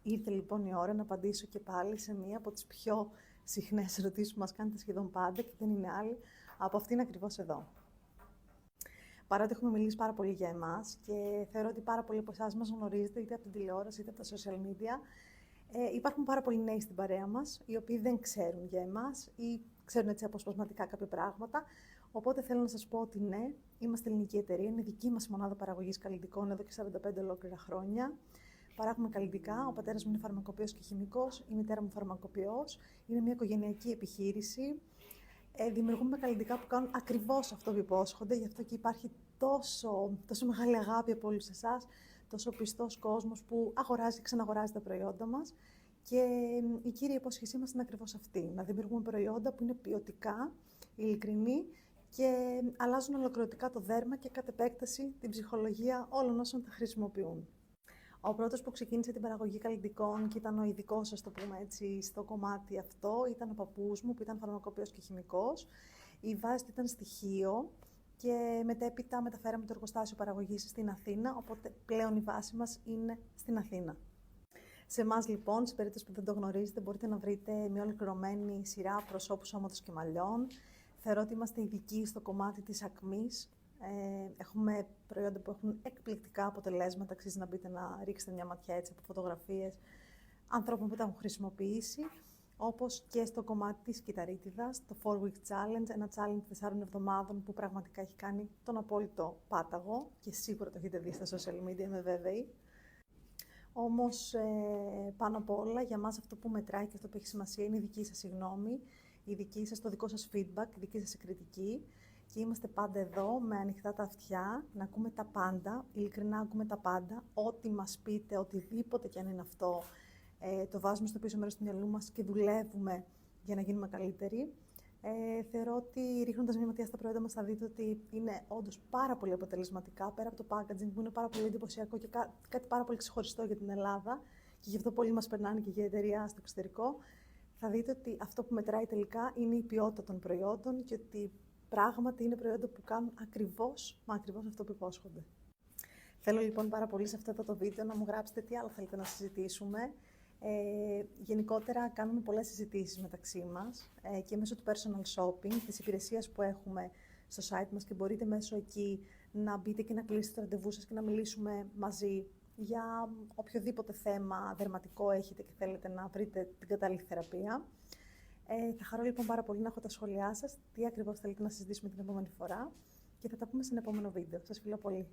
Ήρθε λοιπόν η ώρα να απαντήσω και πάλι σε μία από τις πιο συχνές ερωτήσεις που μας κάνετε σχεδόν πάντα και δεν είναι άλλη από αυτήν ακριβώς εδώ. Παρότι έχουμε μιλήσει πάρα πολύ για εμάς και θεωρώ ότι πάρα πολλοί από εσάς μας γνωρίζετε είτε από την τηλεόραση είτε από τα social media, υπάρχουν πάρα πολλοί νέοι στην παρέα μας, οι οποίοι δεν ξέρουν για εμάς ή ξέρουν έτσι αποσπασματικά κάποια πράγματα. Οπότε θέλω να σας πω ότι ναι, είμαστε ελληνική εταιρεία, είναι δική μας μονάδα παραγωγής καλλιτικών εδώ και 45 ολόκληρα χρόνια. Παράγουμε καλλιτικά, ο πατέρας μου είναι φαρμακοποιός και χημικός, η μητέρα μου φαρμακοποιός, είναι μια οικογενειακή επιχείρηση. Δημιουργούμε καλλιτικά που κάνουν ακριβώς αυτό που υπόσχονται, γι' αυτό και υπάρχει τόσο μεγάλη αγάπη από όλους εσάς, τόσο πιστός κόσμος που αγοράζει και ξαναγοράζει τα προϊόντα μας. Και η κύρια υπόσχεσή μας είναι ακριβώς αυτή, να δημιουργούμε προϊόντα που είναι ποιοτικά, ειλικρινή και αλλάζουν ολοκληρωτικά το δέρμα και κατ' επέκταση την ψυχολογία όλων όσων τα χρησιμοποιούν. Ο πρώτος που ξεκίνησε την παραγωγή καλλιτικών και ήταν ο ειδικός, ας το πούμε έτσι, στο κομμάτι αυτό, ήταν ο παππούς μου που ήταν φαρμακοποιός και χημικός. Η βάση του ήταν στοιχείο και μετέπειτα μεταφέραμε το εργοστάσιο παραγωγής στην Αθήνα, οπότε πλέον η βάση μας είναι στην Αθήνα. Σε εμάς λοιπόν, σε περίπτωση που δεν το γνωρίζετε, μπορείτε να βρείτε μια ολοκληρωμένη σειρά προσώπους, σώματος και μαλλιών. Θεωρώ ότι είμαστε ειδικοί στο κομμάτι της ακμής. Έχουμε προϊόντα που έχουν εκπληκτικά αποτελέσματα, αξίζει να μπείτε να ρίξετε μια ματιά έτσι από φωτογραφίες ανθρώπων που τα έχουν χρησιμοποιήσει, όπως και στο κομμάτι της κυταρίτιδας, το 4-week challenge, ένα challenge 4 εβδομάδων που πραγματικά έχει κάνει τον απόλυτο πάταγο και σίγουρα το έχετε δει στα social media, είμαι βέβαιη. Όμως, πάνω απ' όλα, για μας αυτό που μετράει και αυτό που έχει σημασία είναι η δική σας η γνώμη, το δικό σας feedback, η δική σας κριτική. Και είμαστε πάντα εδώ με ανοιχτά τα αυτιά, να ακούμε τα πάντα, ειλικρινά ακούμε τα πάντα, ό,τι μας πείτε, οτιδήποτε κι αν είναι αυτό, το βάζουμε στο πίσω μέρος του μυαλού μας και δουλεύουμε για να γίνουμε καλύτεροι. Θεωρώ ότι ρίχνοντας μια ματιά στα προϊόντα μας θα δείτε ότι είναι όντως πάρα πολύ αποτελεσματικά, πέρα από το packaging που είναι πάρα πολύ εντυπωσιακό και κάτι πάρα πολύ ξεχωριστό για την Ελλάδα και γι' αυτό πολλοί μας περνάνε και για εταιρεία στο εξωτερικό. Θα δείτε ότι αυτό που μετράει τελικά είναι η ποιότητα των προϊόντων και ότι πράγματι είναι προϊόντα που κάνουν ακριβώς αυτό που υπόσχονται. Θέλω λοιπόν πάρα πολύ σε αυτό το βίντεο να μου γράψετε τι άλλο θέλετε να συζητήσουμε. Γενικότερα κάνουμε πολλές συζητήσεις μεταξύ μας και μέσω του personal shopping, της υπηρεσίας που έχουμε στο site μας και μπορείτε μέσω εκεί να μπείτε και να κλείσετε το ραντεβού σας και να μιλήσουμε μαζί για οποιοδήποτε θέμα δερματικό έχετε και θέλετε να βρείτε την κατάλληλη θεραπεία. Θα χαρώ λοιπόν πάρα πολύ να έχω τα σχόλιά σας, τι ακριβώς θέλετε να συζητήσουμε την επόμενη φορά και θα τα πούμε σε ένα επόμενο βίντεο. Σας φιλώ πολύ.